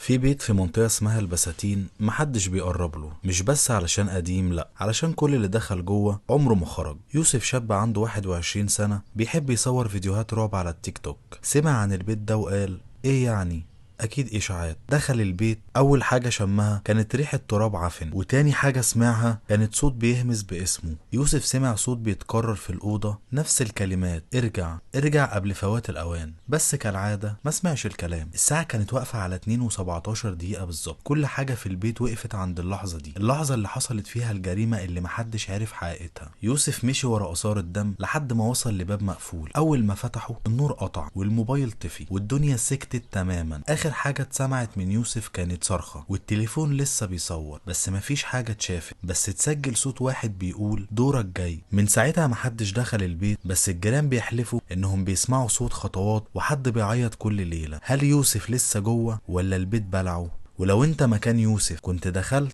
في بيت في منطقة اسمها البساتين محدش بيقرب له، مش بس علشان قديم، لأ علشان كل اللي دخل جوه عمره ما خرج. يوسف شاب عنده 21 سنة بيحب يصور فيديوهات رعب على التيك توك. سمع عن البيت ده وقال ايه يعني، اكيد اشاعات. دخل البيت، اول حاجة شمها كانت ريحة تراب عفن، وتاني حاجة سمعها كانت صوت بيهمس باسمه. يوسف سمع صوت بيتكرر في الأوضة، نفس الكلمات، ارجع ارجع قبل فوات الأوان. بس كالعادة ما سمعش الكلام. الساعة كانت واقفة على 2:17 دقيقة بالظبط. كل حاجة في البيت وقفت عند اللحظة دي، اللحظة اللي حصلت فيها الجريمة اللي محدش عارف حقيقتها. يوسف مشي ورا آثار الدم لحد ما وصل لباب مقفول. أول ما فتحه النور قطع والموبايل طفي والدنيا سكتت تماما. آخر حاجة اتسمعت من يوسف كانت صرخة، والتليفون لسه بيصور بس مفيش حاجة اتشافت، بس اتسجل صوت واحد بيقول دورك جاي. من ساعتها محدش دخل البيت، بس الجيران بيحلفوا انهم بيسمعوا صوت خطوات وحد بيعيط كل ليلة. هل يوسف لسه جوه ولا البيت بلعه؟ ولو انت مكان يوسف كنت دخلت